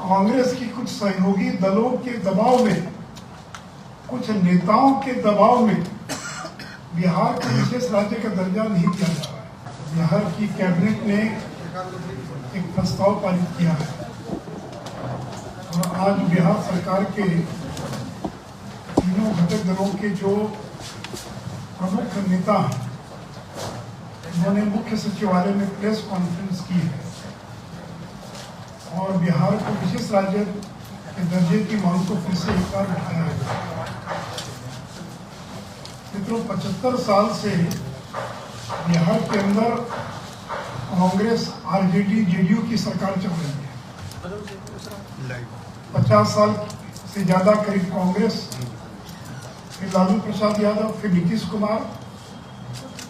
कांग्रेस की कुछ सहयोगी दलों के दबाव में, कुछ नेताओं के दबाव में बिहार को विशेष राज्य का दर्जा नहीं दिया जा रहा है। बिहार की कैबिनेट ने एक प्रस्ताव पारित किया है और आज बिहार सरकार के तीनों घटक दलों के जो प्रमुख नेता हैं, उन्होंने मुख्य सचिवालय में प्रेस कॉन्फ्रेंस की है और बिहार को विशेष राज्य के दर्जे की मांग को फिर से एक बार उठाया है। मित्रों, 75 साल से बिहार के अंदर कांग्रेस, आरजेडी, जेडीयू की सरकार चल रही है। 50 साल से ज्यादा करीब कांग्रेस, फिर लालू प्रसाद यादव, फिर नीतीश कुमार।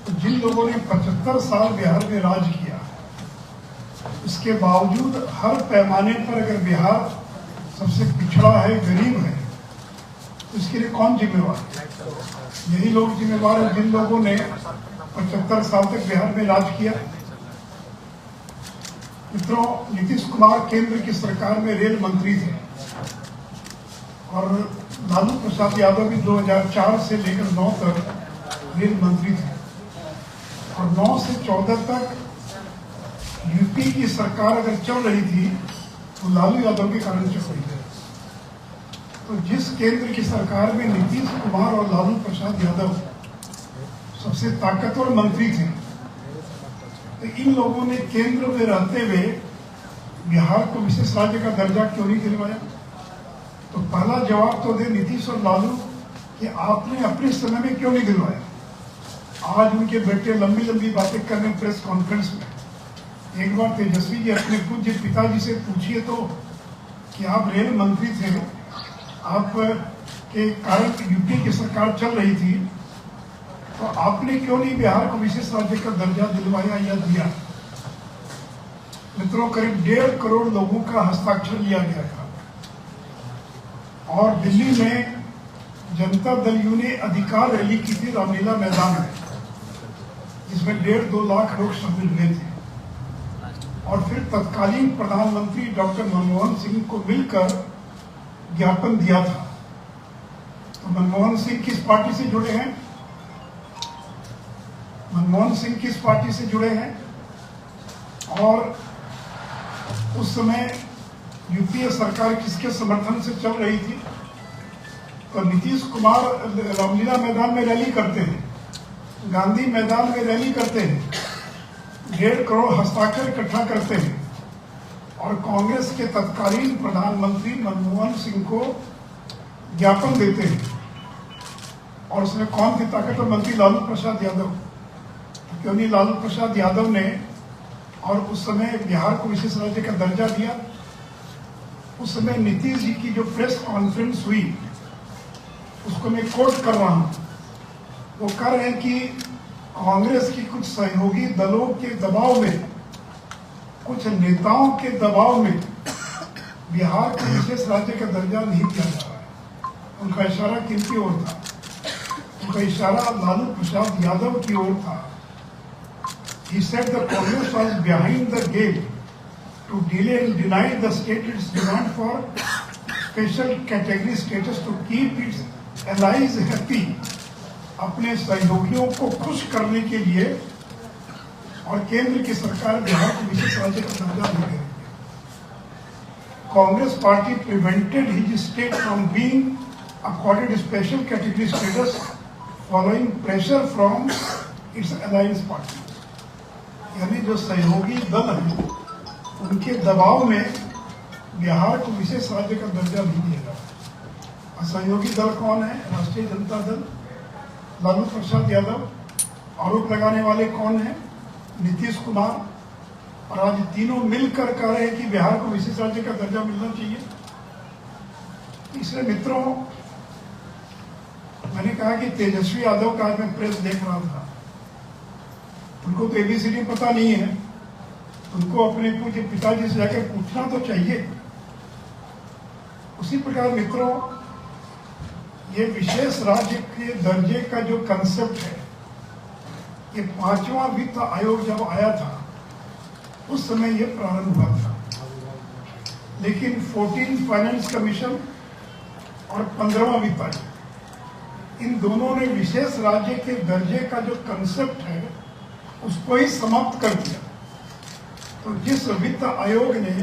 तो जिन लोगों ने 75 साल बिहार में राज किया, इसके बावजूद हर पैमाने पर अगर बिहार सबसे पिछड़ा है, गरीब है, तो इसके लिए कौन जिम्मेवार है? यही लोग जिम्मेवार हैं जिन लोगों ने 75 साल तक बिहार में राज किया। मित्रों, नीतीश कुमार केंद्र की सरकार में रेल मंत्री थे और लालू प्रसाद यादव भी 2004 से लेकर 9 तक रेल मंत्री थे और 9 से 14 तक यूपी की सरकार अगर चल रही थी तो लालू यादव के कारण चल रही थी। तो जिस केंद्र की सरकार में नीतीश कुमार और लालू प्रसाद यादव सबसे ताकतवर मंत्री थे, तो इन लोगों ने केंद्र में रहते हुए बिहार को विशेष राज्य का दर्जा क्यों नहीं दिलवाया? तो पहला जवाब तो दे नीतीश और लालू कि आपने अपने समय में क्यों नहीं दिलवाया। आज उनके बेटे लंबी लंबी बातें कर रहे हैं प्रेस कॉन्फ्रेंस में। एक बार तेजस्वी जी अपने पूज्य पिताजी से पूछिए तो कि आप रेल मंत्री थे, आप के कारण यूपी की सरकार चल रही थी, तो आपने क्यों नहीं बिहार को विशेष राज्य का दर्जा दिलवाया या दिया? मित्रों, करीब 1.5 करोड़ लोगों का हस्ताक्षर लिया गया था और दिल्ली में जनता दल यू ने अधिकार रैली की थी रामलीला मैदान में, जिसमें 1.5-2 लाख लोग शामिल हुए थे और फिर तत्कालीन प्रधानमंत्री डॉक्टर मनमोहन सिंह को मिलकर ज्ञापन दिया था। तो मनमोहन सिंह किस पार्टी से जुड़े हैं? मनमोहन सिंह किस पार्टी से जुड़े हैं? और उस समय यूपीए सरकार किसके समर्थन से चल रही थी? तो नीतीश कुमार रामलीला मैदान में रैली करते हैं, गांधी मैदान में रैली करते हैं, 1.5 करोड़ हस्ताक्षर इकट्ठा करते हैं और कांग्रेस के तत्कालीन प्रधानमंत्री मनमोहन सिंह को ज्ञापन देते हैं। और उसमें कौन थे ताकतवर मंत्री? लालू प्रसाद यादव। क्यों नहीं लालू प्रसाद यादव ने और उस समय बिहार को विशेष राज्य का दर्जा दिया? उस समय नीतीश जी की जो प्रेस कॉन्फ्रेंस हुई, उसको मैं कोट कर रहा हूं। वो कह रहे हैं कि कांग्रेस की कुछ सहयोगी दलों के दबाव में, कुछ नेताओं के दबाव में बिहार को विशेष राज्य का दर्जा नहीं दिया जा रहा है। उनका इशारा किनकी ओर था? उनका इशारा लालू प्रसाद यादव की ओर था। He said the Congress was behind the game to delay and deny the state its demand for special category status to keep its allies happy। अपने सहयोगियों को खुश करने के लिए और केंद्र की सरकार बिहार को विशेष राज्य का दर्जा नहीं दे रही है। Congress party prevented his state from being accorded special category status following pressure from its alliance party। यानी जो सहयोगी दल हैं, उनके दबाव में बिहार को विशेष राज्य का दर्जा नहीं दिया जा रहा। सहयोगी दल कौन है? राष्ट्रीय जनता दल, लालू प्रसाद यादव। आरोप लगाने वाले कौन है? नीतीश कुमार। और आज तीनों मिलकर कह रहे हैं कि बिहार को विशेष राज्य का दर्जा मिलना चाहिए। इसलिए मित्रों, मैंने कहा कि तेजस्वी यादव का आज मैं प्रेस देख रहा था, उनको तो एबीसीडी पता नहीं है। उनको अपने पूज्य पिताजी से जाकर पूछना तो चाहिए। उसी प्रकार मित्रों, ये विशेष राज्य के दर्जे का जो कंसेप्ट है, ये 5वां वित्त आयोग जब आया था, उस समय ये प्रारंभ हुआ था। लेकिन 14 फाइनेंस कमीशन और 15वां वित्त आयोग, इन दोनों ने विशेष राज्य के दर्जे का जो कंसेप्ट है उसको ही समाप्त कर दिया। तो जिस वित्त आयोग ने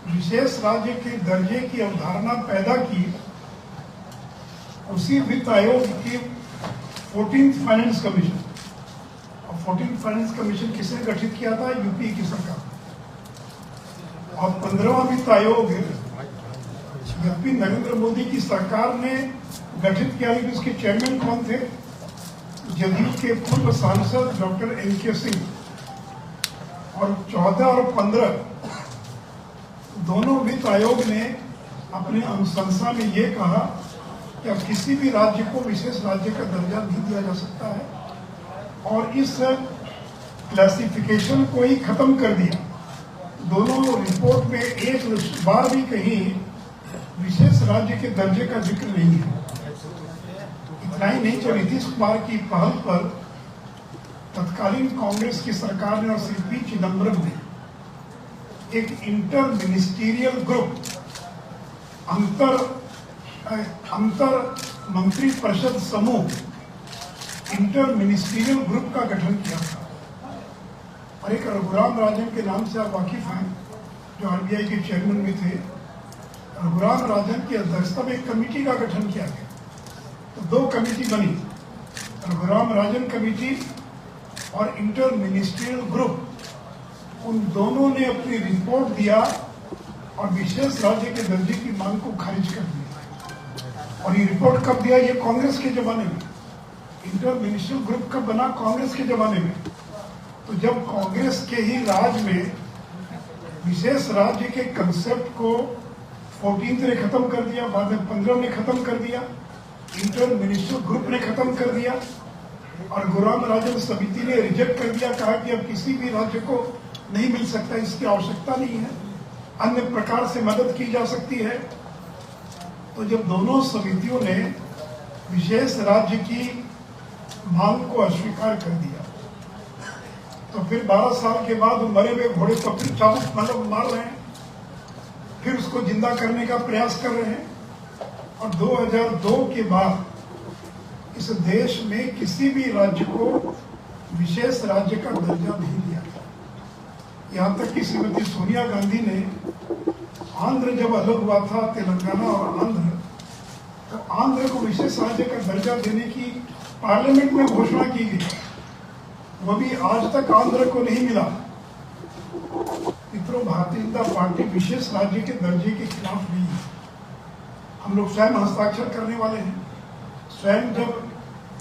विशेष राज्य के दर्जे की अवधारणा पैदा की, उसी वित्त आयोग की 14th फाइनेंस कमीशन, और 14th फाइनेंस कमीशन किसने गठित किया था? यूपी की सरकार। और 15वां वित्त आयोग यूपी नरेंद्र मोदी की सरकार ने गठित किया, लेकिन उसके चेयरमैन कौन थे? जदयू के पूर्व सांसद डॉक्टर NK सिंह। और 14 और 15 दोनों वित्त आयोग ने अपने अनुशंसा में ये कहा कि अब किसी भी राज्य को विशेष राज्य का दर्जा नहीं दिया जा सकता है, और इस क्लासिफिकेशन को ही खत्म कर दिया। दोनों रिपोर्ट में एक बार भी कहीं विशेष राज्य के दर्जे का जिक्र नहीं है। इतना ही नहीं, तो नीतीश कुमार की पहल पर तत्कालीन कांग्रेस की सरकार ने और श्री P चिदम्बरम ने एक इंटर मिनिस्टीरियल ग्रुप, अंतर मंत्री परिषद समूह, इंटर मिनिस्टीरियल ग्रुप का गठन किया था। और एक रघुराम राजन के नाम से आप वाकिफ हैं, जो RBI के चेयरमैन भी थे। रघुराम राजन की अध्यक्षता में एक कमेटी का गठन किया गया। तो 2 कमेटी बनी, रघुराम राजन कमेटी और इंटर मिनिस्ट्रियल ग्रुप। उन दोनों ने अपनी रिपोर्ट दिया और विशेष राज्य के दर्जे की मांग को खारिज कर दिया। और ये रिपोर्ट कब दिया? ये कांग्रेस के जमाने में। इंटर मिनिस्ट्रियल ग्रुप कब बना? कांग्रेस के जमाने में। तो जब कांग्रेस के ही राज में विशेष राज्य के कंसेप्ट को 14th ने खत्म कर दिया, बाद में 15 ने खत्म कर दिया, इंटर मिनिस्ट्रियल ग्रुप ने खत्म कर दिया, और रघुराम राजन समिति ने रिजेक्ट कर दिया, कहा कि अब किसी भी राज्य को नहीं मिल सकता, इसकी आवश्यकता नहीं है, अन्य प्रकार से मदद की जा सकती है। तो जब दोनों समितियों ने विशेष राज्य की मांग को अस्वीकार कर दिया, तो फिर 12 साल के बाद मरे हुए घोड़े को फिर चाबुक मार रहे हैं, फिर उसको जिंदा करने का प्रयास कर रहे हैं। और 2002 के बाद इस देश में किसी भी राज्य को विशेष राज्य का दर्जा नहीं दिया गया। यहाँ तक कि श्रीमती सोनिया गांधी ने आंध्र जब अलग हुआ था, तेलंगाना और आंध्र, तो आंध्र को विशेष राज्य का दर्जा देने की पार्लियामेंट में घोषणा की गई, वो भी आज तक आंध्र को नहीं मिला। मित्रों, भारतीय जनता पार्टी विशेष राज्य के दर्जे के खिलाफ नहीं है। हम लोग स्वयं हस्ताक्षर करने वाले हैं। स्वयं जब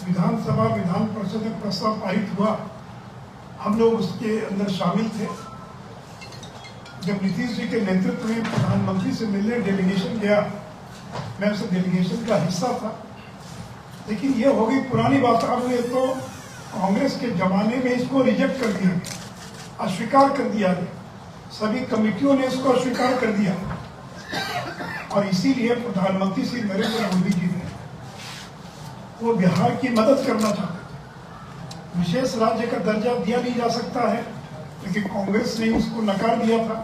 विधानसभा विधान परिषद में प्रस्ताव पारित हुआ, हम लोग उसके अंदर शामिल थे। जब नीतीश जी के नेतृत्व में प्रधानमंत्री से मिलने डेलीगेशन गया, मैं उस डेलीगेशन का हिस्सा था। लेकिन ये हो गई पुरानी बात। अब ये तो कांग्रेस के जमाने में इसको रिजेक्ट कर दिया गया, अस्वीकार कर दिया गया, सभी कमेटियों ने इसको अस्वीकार कर दिया। और इसीलिए प्रधानमंत्री श्री नरेंद्र मोदी जी ने वो बिहार की मदद करना चाहते थे। विशेष राज्य का दर्जा दिया नहीं जा सकता है, लेकिन कांग्रेस ने उसको नकार दिया था।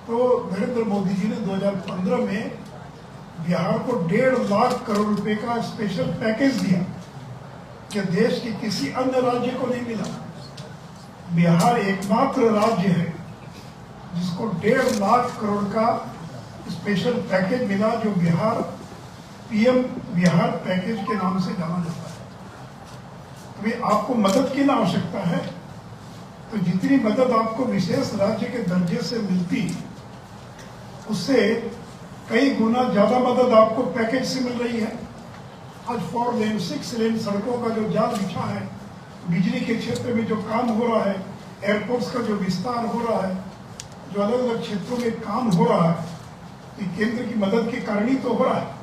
तो नरेंद्र मोदी जी ने 2015 में बिहार को 1.5 लाख करोड़ रुपए का स्पेशल पैकेज दिया, कि देश के किसी अन्य राज्य को नहीं मिला। बिहार एकमात्र राज्य है जिसको 1.5 लाख करोड़ का स्पेशल पैकेज मिला, जो बिहार PM बिहार पैकेज के नाम से जाना जाता है। अभी आपको मदद की आवश्यकता है, तो जितनी मदद आपको विशेष राज्य के दर्जे से मिलती, उससे कई गुना ज्यादा मदद आपको पैकेज से मिल रही है। आज 4 लेन 6 लेन सड़कों का जो जाल बिछा है, बिजली के क्षेत्र में जो काम हो रहा है, एयरपोर्ट्स का जो विस्तार हो रहा है, जो अलग अलग क्षेत्रों में काम हो रहा है, ये केंद्र की मदद के कारण ही तो हो रहा है।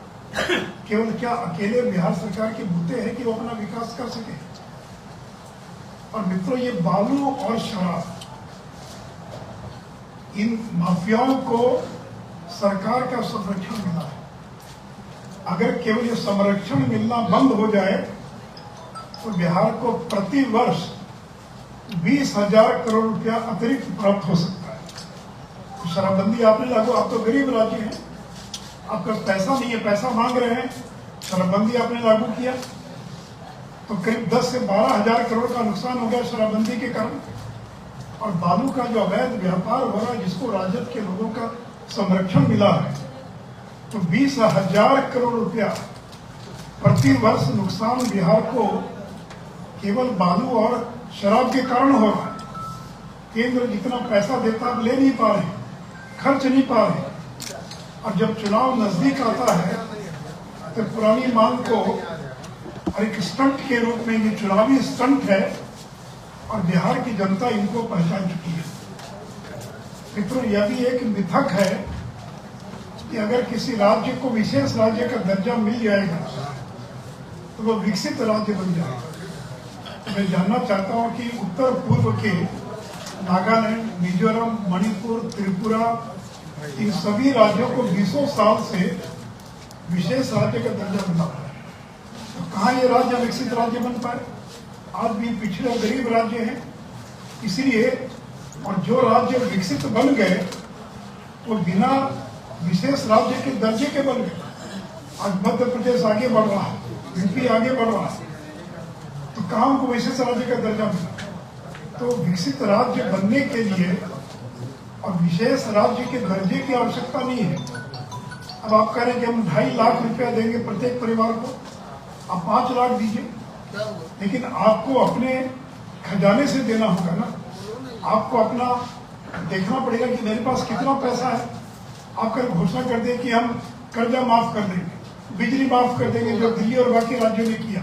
केवल क्या अकेले बिहार सरकार के बूते हैं कि वो अपना विकास कर सके? और मित्रों, ये बालू और शराब, इन माफियाओं को सरकार का संरक्षण मिला है। अगर केवल ये संरक्षण मिलना बंद हो जाए तो बिहार को प्रति वर्ष 20,000 करोड़ रुपया अतिरिक्त प्राप्त हो सकता है। शराबबंदी आपने लागू, आप तो गरीब राज्य हैं, आपका पैसा नहीं है, पैसा मांग रहे हैं, शराबबंदी आपने लागू किया तो करीब 10 से 12 हजार करोड़ का नुकसान हो गया शराबबंदी के कारण। और बालू का जो अवैध व्यापार हो रहा है, जिसको राजद के लोगों का संरक्षण मिला है, तो 20,000 करोड़ रुपया प्रति वर्ष नुकसान बिहार को केवल बालू और शराब के कारण हो रहा है। केंद्र जितना पैसा देता है ले नहीं पा रहे, खर्च नहीं पा रहे, और जब चुनाव नजदीक आता है तो पुरानी मांग को और एक स्टंट के रूप में, ये चुनावी स्टंट है और बिहार की जनता इनको पहचान चुकी है। मित्रों, यह भी एक मिथक है कि अगर किसी राज्य को विशेष राज्य का दर्जा मिल जाएगा तो वो विकसित राज्य बन जाएगा। मैं जानना चाहता हूं कि उत्तर पूर्व के नागालैंड, मिजोरम, मणिपुर, त्रिपुरा, इन सभी राज्यों को 20 साल से विशेष राज्य का दर्जा मिला है, तो कहाँ ये राज्य विकसित राज्य बन पाए? आज भी पिछड़े गरीब राज्य हैं। इसलिए और जो राज्य विकसित बन गए वो बिना विशेष राज्य के दर्जे के बन गए। आज मध्य प्रदेश आगे बढ़ रहा है, यूपी आगे बढ़ रहा है, तो कहाँ उनको विशेष राज्य का दर्जा मिला? तो विकसित राज्य बनने के लिए और विशेष राज्य के दर्जे की आवश्यकता नहीं है। अब आप कह रहे हैं कि हम 2.5 लाख रुपया देंगे प्रत्येक परिवार को, आप 5 लाख दीजिए, लेकिन आपको अपने खजाने से देना होगा ना। आपको अपना देखना पड़ेगा कि मेरे पास कितना पैसा है। आप कल घोषणा कर दें कि हम कर्जा माफ कर देंगे, बिजली माफ कर देंगे, जो दिल्ली और बाकी राज्यों ने किया,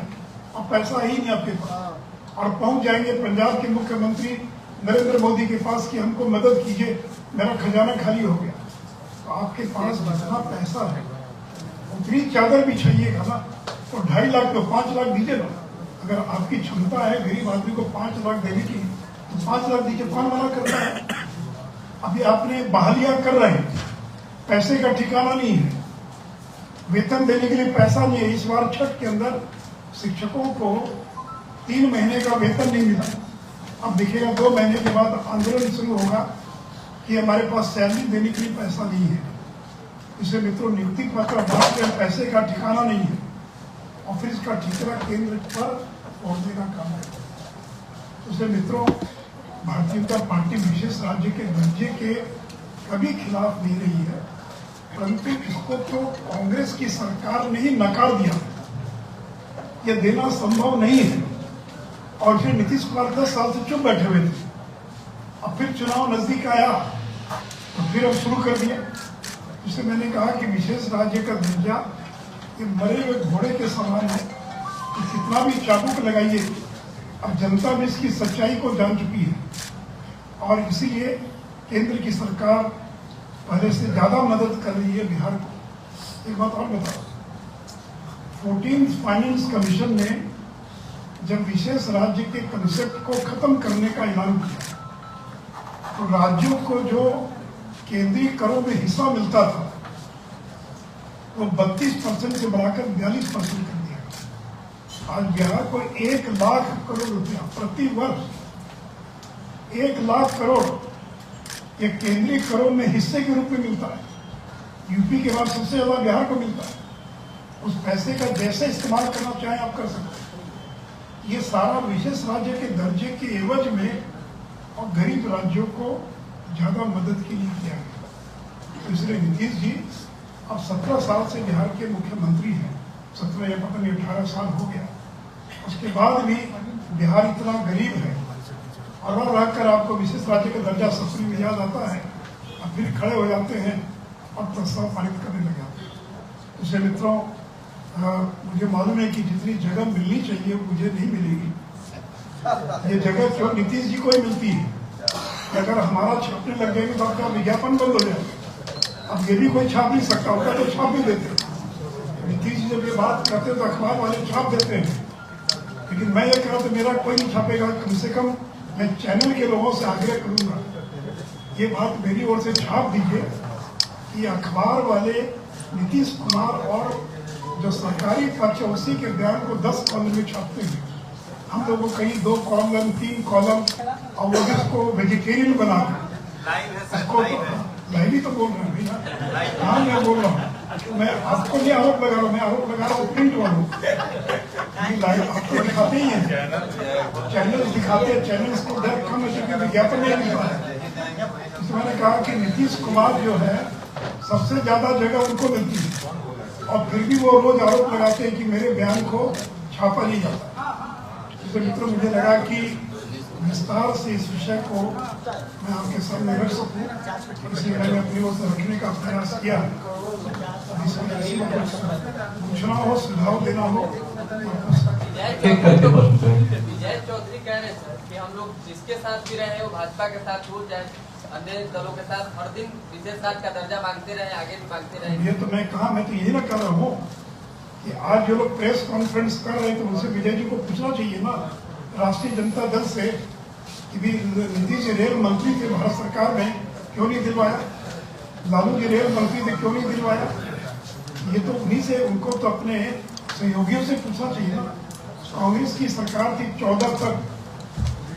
अब पैसा ही नहीं आपके पास, और पहुंच जाएंगे पंजाब के मुख्यमंत्री नरेंद्र मोदी के पास कि हमको मदद कीजिए, मेरा खजाना खाली हो गया। तो आपके पास जितना पैसा है उतनी चादर बिछाइएगा ना, तो 2.5 लाख तो 5 लाख दीजिए ना। अगर आपकी क्षमता है गरीब आदमी को 5 लाख देने की, तो 5 लाख दीजिए, कौन मना करता है? अभी आपने बहालियां कर रहे हैं, पैसे का ठिकाना नहीं है, वेतन देने के लिए पैसा नहीं है। इस बार छठ के अंदर शिक्षकों को 3 महीने का वेतन नहीं मिला। अब देखिएगा 2 महीने के बाद आंदोलन शुरू होगा कि हमारे पास सैलरी देने के लिए पैसा नहीं है। इसे मित्रों, नियुक्ति पत्र बांटते हैं, पैसे का ठिकाना नहीं है, और फिर इसका ठिकाना केंद्र पर पहुंचने का काम है। उसे मित्रों, भारतीय जनता पार्टी विशेष राज्य के दर्जे के कभी खिलाफ नहीं रही है, परंतु इसको तो कांग्रेस की सरकार ने ही नकार दिया, यह देना संभव नहीं है। और फिर नीतीश कुमार 10 साल से चुप बैठे हुए थे, अब फिर चुनाव नजदीक आया तो फिर अब शुरू कर दिया। जिसे मैंने कहा कि विशेष राज्य का दर्जा ये मरे हुए घोड़े के समान है, तो कितना भी चाबुक लगाइए, अब जनता भी इसकी सच्चाई को जान चुकी है, और इसीलिए केंद्र की सरकार पहले से ज्यादा मदद कर रही है बिहार को। एक बात और बताओ, 14th फाइनेंस कमीशन ने जब विशेष राज्य के कंसेप्ट को खत्म करने का ऐलान किया, तो राज्यों को जो केंद्रीय करों में हिस्सा मिलता था वो 32% से बढ़ाकर 42% कर दिया। आज बिहार को 1 लाख करोड़ रुपया प्रति वर्ष, 1 लाख करोड़ ये केंद्रीय करों में हिस्से के रूप में मिलता है। यूपी के बाद सबसे ज्यादा बिहार को मिलता है। उस पैसे का जैसे इस्तेमाल करना चाहे आप कर सकते हैं। ये सारा विशेष राज्य के दर्जे के एवज में और गरीब राज्यों को ज्यादा मदद के लिए किया गया। तो इसलिए नीतीश जी अब 17 साल से बिहार के मुख्यमंत्री हैं, 17 या पता नहीं 18 साल हो गया, उसके बाद भी बिहार इतना गरीब है और रहकर आपको विशेष राज्य का दर्जा सबसे में याद आता है, अब फिर खड़े हो जाते हैं और प्रस्ताव पारित करने लग जाते हैं। इसलिए मित्रों, मुझे मालूम है कि जितनी जगह मिलनी चाहिए मुझे नहीं मिलेगी। ये जगह क्यों नीतीश जी को ही मिलती है। अगर हमारा छापने लग जाएंगे तो आपका विज्ञापन बंद हो जाएगा। अब ये भी कोई छाप नहीं सकता होगा तो छाप भी देते। नीतीश जी जब ये बात करते तो अखबार वाले छाप देते हैं, लेकिन मैं ये कह रहा तो मेरा कोई नहीं छापेगा। कम से कम मैं चैनल के लोगों से आग्रह करूंगा, ये बात मेरी ओर से छाप दीजिए कि अखबार वाले नीतीश कुमार और जो सरकारी पक्ष है उसी के बयान को 10 कॉलम में छापते हैं। हम लोगों को कहीं 2 कॉलम 3 कॉलम और वो इसको वेजिटेरियन बना मैं भी तो बोल रहा हूँ भैया। हाँ मैं बोल रहा हूँ, मैं आपको नहीं आरोप लगा रहा हूँ, मैं आरोप लगा रहा हूँ प्रिंट वालों। आपको दिखाते ही है, चैनल दिखाते हैं, चैनल्स को डर कम है क्योंकि विज्ञापन नहीं मिल रहा है। तो मैंने कहा कि नीतीश कुमार जो है सबसे ज्यादा जगह उनको मिलती है, और फिर भी वो रोज आरोप लगाते हैं कि मेरे बयान को छापा नहीं जाता। तो मित्रों, मुझे लगा कि विस्तार से इस विषय को मैं आपके सामने रख सकूं, इसलिए मैंने अपनी ओर से रखने का प्रयास किया। पूछना हो, सुझाव देना हो। विजय चौधरी कह रहे सर कि हम लोग जिसके साथ भी रहे वो भाजपा के साथ छूट जाए, अन्य दलों के साथ हर दिन विशेष राज का दर्जा मांगते रहे, आगे भी मांगते रहे। ये तो मैं कहा, मैं तो यही ना कर रहा हूँ कि आज जो लोग प्रेस कॉन्फ्रेंस कर रहे थे उनसे विजय जी को पूछना चाहिए ना, राष्ट्रीय जनता दल से, कि भी नीतीश जी रेल मंत्री थे भारत सरकार में, क्यों नहीं दिलवाया? लालू जी रेल मंत्री थे, क्यों नहीं दिलवाया? ये तो उन्हीं से, उनको तो अपने सहयोगियों से पूछना चाहिए ना। कांग्रेस की सरकार थी 14 तक,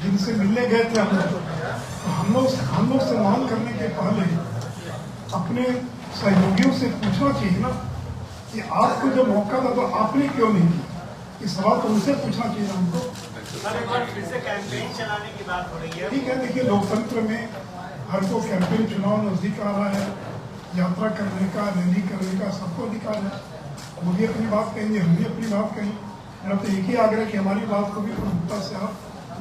जिनसे मिलने गए थे हम लोग, तो हम लोग से मान करने के पहले अपने सहयोगियों से पूछना चाहिए ना कि आपको जो मौका था तो आपने क्यों नहीं किया? ये सवाल तो उनसे पूछना चाहिए हमको। फिर से कैंपेन चलाने की बात हो रही है। ठीक है, देखिए लोकतंत्र में हर को कैंपेन, चुनाव नजदीक आ रहा है, यात्रा करने का, रैली करने का सबको अधिकार है। वो भी अपनी बात कहेंगे, हम भी अपनी बात कहेंगे। मेरा तो एक ही आग्रह कि हमारी बात को भी प्रमुखता से आप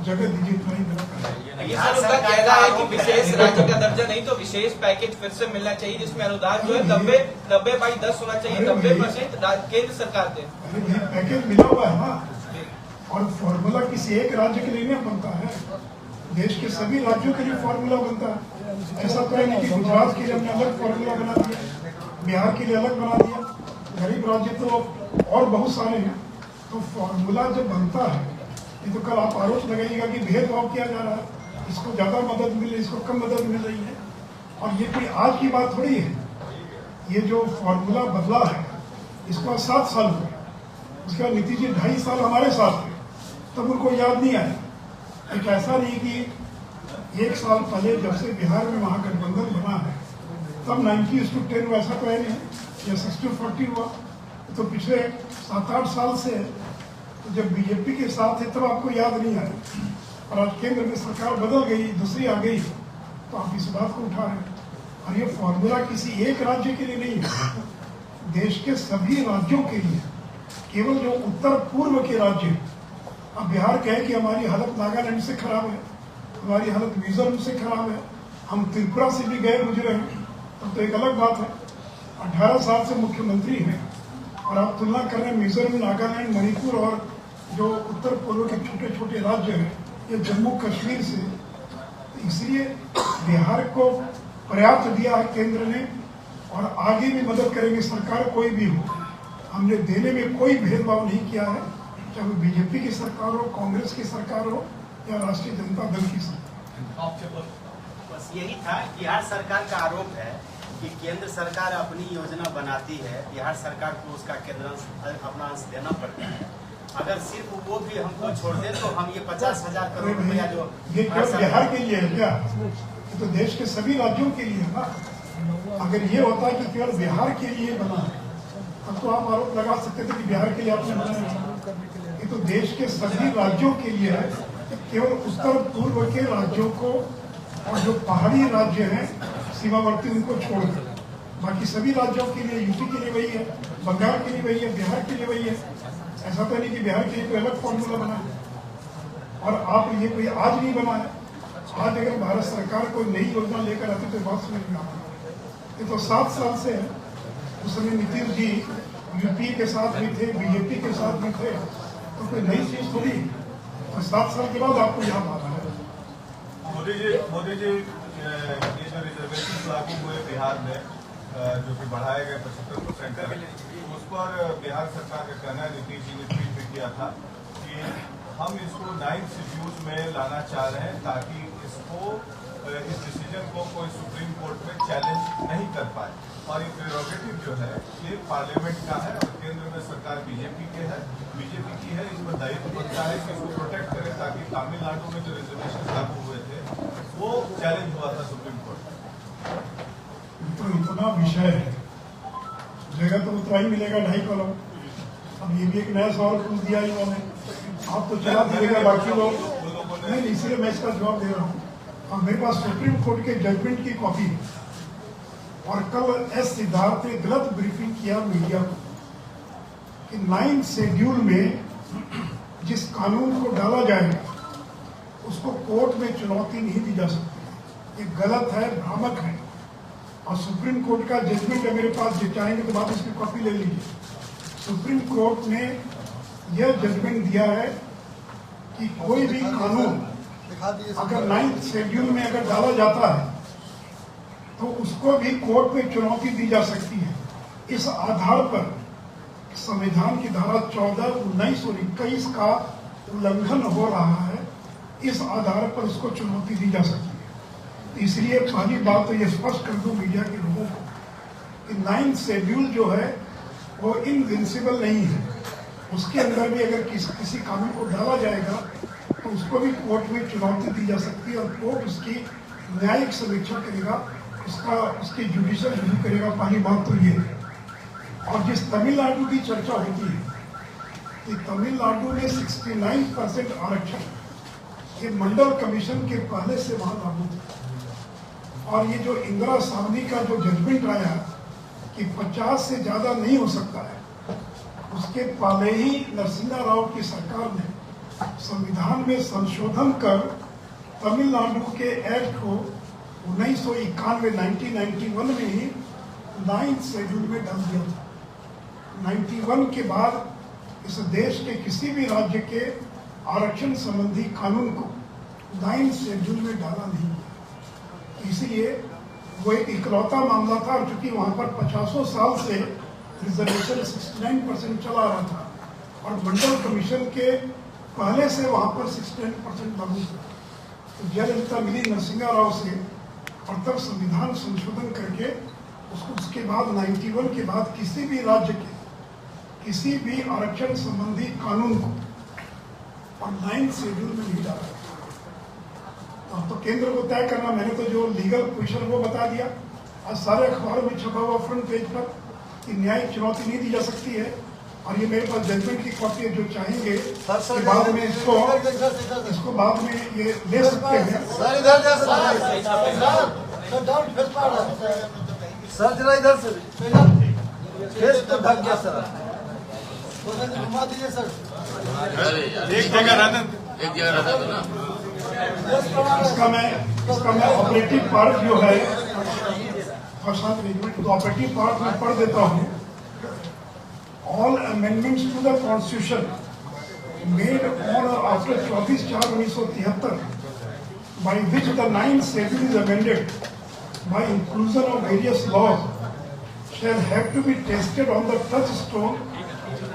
जगह दीजिए, इतना ही मेरा कहना है। सर, उनका कहना है कि विशेष राज्य का दर्जा नहीं तो विशेष पैकेज फिर से मिलना चाहिए, जिसमें अनुदान जो है 90/10 होना चाहिए, 90% केंद्र सरकार दे। अरे ये पैकेज मिला हुआ है ना, और फॉर्मूला किसी एक राज्य के लिए नहीं बनता है, देश के सभी राज्यों के लिए फॉर्मूला बनता है। ऐसा तो है नहीं कि गुजरात के लिए हमने अलग फॉर्मूला बना दिया, बिहार के लिए अलग बना दिया, गरीब राज्य तो और बहुत सारे हैं। तो फॉर्मूला जब बनता है, ये तो कल आप आरोप लगाइएगा कि भेदभाव किया जा रहा है, इसको ज्यादा मदद मिल रही है, इसको कम मदद मिल रही है। और ये कोई आज की बात थोड़ी है, ये जो फॉर्मूला बदला है इसको 7 साल हुए, उसके बाद नीतीश जी 2.5 साल हमारे साथ थे, तब उनको याद नहीं आया। एक ऐसा नहीं कि 1 साल पहले जब से बिहार में महागठबंधन बना है तब 90:10 वैसा तो है नहीं, या 60-40 हुआ, तो पिछले 7-8 साल से तो जब बीजेपी के साथ है तब आपको याद नहीं आया, और आज केंद्र में सरकार बदल गई, दूसरी आ गई, तो आप इस बात को उठा रहे हैं। और ये फॉर्मूला किसी एक राज्य के लिए नहीं है, देश के सभी राज्यों के लिए। केवल जो उत्तर पूर्व के राज्य, अब बिहार कहे कि हमारी हालत नागालैंड से खराब है, हमारी हालत मिजोरम से खराब है, हम त्रिपुरा से भी गए गुजरे हैं, तो एक अलग बात है। 18 साल से मुख्यमंत्री हैं और आप तुलना कर रहे हैं मिजोरम, नागालैंड, मणिपुर और जो उत्तर पूर्व के छोटे छोटे राज्य हैं, ये जम्मू कश्मीर से। इसलिए बिहार को पर्याप्त दिया है केंद्र ने, और आगे भी मदद करेंगे, सरकार कोई भी हो। हमने देने में कोई भेदभाव नहीं किया है, चाहे वो बीजेपी की सरकार हो, कांग्रेस की सरकार हो या राष्ट्रीय जनता दल की सरकार। बस यही था। बिहार सरकार का आरोप है कि केंद्र सरकार अपनी योजना बनाती है, बिहार सरकार को उसका केंद्र अपना अंश देना पड़ता है। अगर सिर्फ वो भी हमको छोड़ दे तो हम ये 50,000 करोड़ रुपया जो ये केवल बिहार के लिए है क्या? ये तो देश के सभी राज्यों के लिए है ना। अगर ये होता है कि केवल बिहार के लिए बना है तब तो आप आरोप लगा सकते थे कि बिहार के लिए आपने बनाया। ये तो देश के सभी राज्यों के लिए है, केवल उत्तर पूर्व के राज्यों को और जो पहाड़ी राज्य हैं सीमावर्ती उनको छोड़कर बाकी सभी राज्यों के लिए, यूपी के लिए वही है, बंगाल के लिए वही है, बिहार के लिए वही है। ऐसा तो नहीं कि बिहार के लिए कोई अलग फॉर्मूला बना है, और आप ये कोई आज नहीं बना है। आज अगर भारत सरकार कोई नई योजना लेकर आती तो बात समझ में आता। ये तो 7 साल से है। उस समय नीतीश जी यूपीए के साथ भी थे, बीजेपी के साथ भी थे, तो कोई नई चीज थोड़ी। और 7 साल के बाद आपको याद आ रहा है। मोदी जी ये जो रिजर्वेशन लागू हुए बिहार में, जो कि बढ़ाए गए 75%, उस पर बिहार सरकार का कहना है, नीतीश जी ने ट्वीट भी किया था कि हम इसको 9th शेड्यूल में लाना चाह रहे हैं ताकि इसको, इस डिसीजन को कोई सुप्रीम कोर्ट में चैलेंज नहीं कर पाए। और ये प्रेरोगेटिव जो है ये पार्लियामेंट का है, और केंद्र में सरकार बीजेपी की है, इस पर दायित्व बनता है कि इसको प्रोटेक्ट करें, ताकि तमिलनाडु में जो रिजर्वेशन लागू हुए थे वो चैलेंज हुआ था सुप्रीम कोर्ट में। तो इतना विषय है, जगह तो उतना ही मिलेगा 2.5 कॉलम। अब ये भी एक नया सवाल पूछ दिया इन्होंने, आप तो चला दीजिएगा, बाकी लोग नहीं, इसलिए मैं इसका जवाब दे रहा हूँ। और मेरे पास सुप्रीम कोर्ट के जजमेंट की कॉपी है, और कल एस सिद्धार्थ ने गलत ब्रीफिंग किया मीडिया को कि 9 शेड्यूल में जिस कानून को डाला जाएगा उसको कोर्ट में चुनौती नहीं दी जा सकती। ये गलत है, भ्रामक है। और सुप्रीम कोर्ट का जजमेंट है मेरे पास, जो चाहेंगे तो आप इसकी कॉपी ले लीजिए। सुप्रीम कोर्ट ने यह जजमेंट दिया है कि कोई भी कानून अगर 9 शेड्यूल में अगर डाला जाता है तो उसको भी कोर्ट में चुनौती दी जा सकती है। इस आधार पर संविधान की धारा 14, 19 और 21 का उल्लंघन हो रहा है, इस आधार पर उसको चुनौती दी जा सकती है। इसलिए पहली बात तो ये स्पष्ट कर दूं मीडिया के लोगों को कि 9 शेड्यूल जो है वो इनविंसिबल नहीं है। उसके अंदर भी अगर किसी कानून को डाला जाएगा तो उसको भी कोर्ट में चुनौती दी जा सकती है, और कोर्ट उसकी न्यायिक समीक्षा करेगा, उसकी जुडिशियल रिव्यू करेगा। पहली बात तो ये है। और जिस तमिलनाडु की चर्चा होती है कि तमिलनाडु में 69% आरक्षण ये मंडल कमीशन के पहले से वहां लागू था, और ये जो इंदिरा सावनी का जो जजमेंट आया कि 50 से ज्यादा नहीं हो सकता है, उसके पहले ही नरसिम्हा राव की सरकार ने संविधान में संशोधन कर तमिलनाडु के एक्ट को 1991 में ही 9 शेड्यूल में डाल दिया था। 91 के बाद इस देश के किसी भी राज्य के आरक्षण संबंधी कानून को 9 शेड्यूल में डाला नहीं गया। इसीलिए वो एक इकलौता मामला था, और चूंकि वहां पर 50 साल से रिजर्वेशन 69% चला रहा था, और मंडल कमीशन के पहले से वहां पर 69% लागू था। तो जयललिता मिली नरसिम्हा राव से, और तब संविधान संशोधन करके उसके बाद 91 के बाद किसी भी राज्य के किसी भी आरक्षण संबंधी कानून को और 9 शेड्यूल में नहीं डाला। अब तो केंद्र को तय करना, मैंने तो जो लीगल पोजीशन वो बता दिया। आज सारे अखबारों में छपा हुआ फ्रंट पेज पर कि न्यायिक चुनौती नहीं दी जा सकती है, और ये मेरे पास जजमेंट की कॉपी है, जो चाहेंगे कि बाद में इसको बाद में ये ले सकते हैं। सर जरा इधर से फेस तो ढक गया सर, घुमा दीजिए सर। एक जगह रहना ना। इसका मैं ऑपरेटिव पार्ट जो है, तो ऑपरेटिव पार्ट में पढ़ देता हूँ। All amendments to the constitution made on और after 24/4/1973 by which the 9th schedule is amended by inclusion of various laws shall have to be tested on the touchstone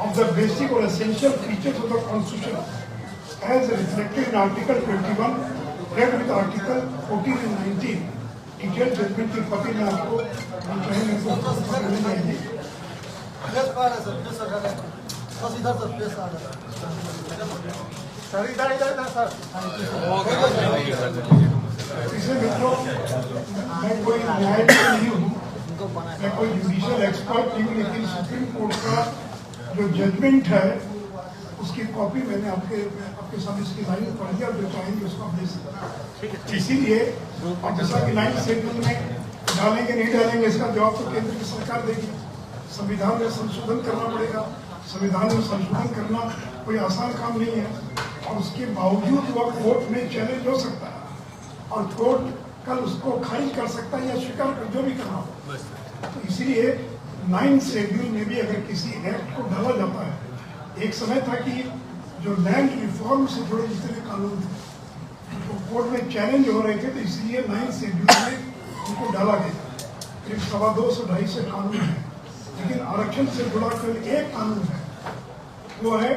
of the basic or essential features of the Constitution as reflected in Article 21, read with Article 14 and 19. Detailed judgment की copy में आपको मिल जाएगी। Face पा रहा sir, face आ रहा है, बस इधर सर फेस आ रहा है सर, इधर सर। इसलिए मित्रों, मैं कोई न्यायाधीश नहीं हूँ, मैं कोई जुडिशियल एक्सपर्ट नहीं हूँ, लेकिन सुप्रीम कोर्ट का जो जजमेंट है उसकी कॉपी मैंने आपके सामने इसकी लाइन पढ़ दिया, जो चाहेंगे उसको आप दे सकते हैं। इसीलिए और जैसा कि 9 शेड्यूल में डालेंगे नहीं डालेंगे, इसका जवाब तो केंद्र की सरकार देगी। संविधान में संशोधन करना पड़ेगा। संविधान में संशोधन करना कोई आसान काम नहीं है, और उसके बावजूद वह कोर्ट में चैलेंज हो सकता है, और कोर्ट कल उसको खारिज कर सकता है या स्वीकार कर, जो भी करना हो। तो इसीलिए 9 शेड्यूल में भी अगर किसी एक्ट को डाला जाता है, एक समय था कि जो लैंड रिफॉर्म से जुड़े जितने कानून थे तो कोर्ट में चैलेंज हो रहे थे, तो इसलिए 9 शेड्यूल में उनको डाला गया। करीब 250-250 कानून है, लेकिन आरक्षण से जुड़ा केवल एक कानून है, वो है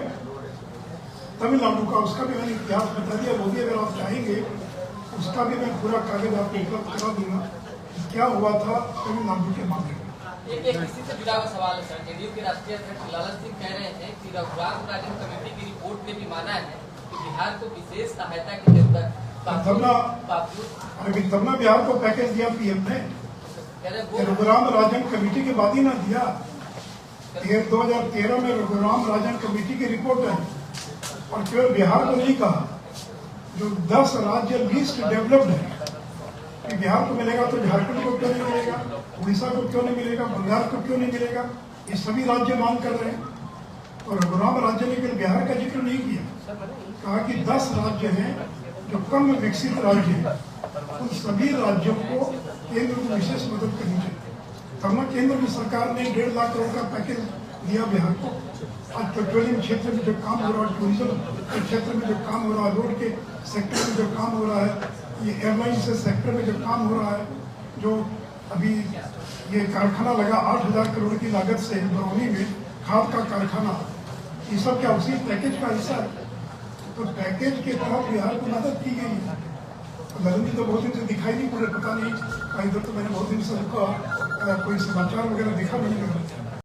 तमिलनाडु का। उसका भी मैंने इतिहास बता दिया, वो भी अगर आप चाहेंगे उसका भी मैं पूरा कागज आपको उपलब्ध करा दूंगा क्या हुआ था तमिलनाडु के मामले में। एक इसी से जुड़ा हुआ सवाल है सर। जेडीयू के राष्ट्रीय अध्यक्ष लालन सिंह कह रहे हैं कि रघुराम राजन कमेटी की रिपोर्ट ने भी माना है कि बिहार को विशेष सहायता की जरूरत तब ना बिहार को पैकेज दिया पीएम ने, कह रहे ये वो रघुराम राजन कमेटी के बाद ही ना दिया। 2013 में रघुराम राजन कमेटी की रिपोर्ट है और केवल बिहार को नहीं कहा, जो 10 राज्य लीस्ट डेवलप्ड है कि बिहार को मिलेगा तो झारखंड को क्यों नहीं मिलेगा, उड़ीसा को क्यों नहीं मिलेगा, बंगाल को क्यों नहीं मिलेगा, ये सभी राज्य मांग कर रहे हैं। और रघुराम राज्य ने केवल बिहार का जिक्र नहीं किया, कहा कि 10 राज्य हैं जो कम विकसित राज्य हैं, उन सभी राज्यों को केंद्र को विशेष मदद करनी चाहिए। तब ना केंद्र की सरकार ने 1.5 लाख करोड़ का पैकेज दिया बिहार को। आज पेट्रोलियम क्षेत्र में जो काम हो रहा है, टूरिज्म के क्षेत्र में जो काम हो रहा है, रोड के सेक्टर में जो काम हो रहा है, ये एयरलाइन से सेक्टर में जो काम हो रहा है, जो अभी ये कारखाना लगा 8,000 करोड़ की लागत से बरौनी में, खाद का कारखाना, ये सब क्या उसी पैकेज का हिस्सा है? तो पैकेज के तहत बिहार को मदद की गई है। ललन जी तो बहुत दिन से दिखाई नहीं पड़े, पता नहीं, इधर तो मैंने बहुत दिन से उनका कोई समाचार वगैरह देखा नहीं।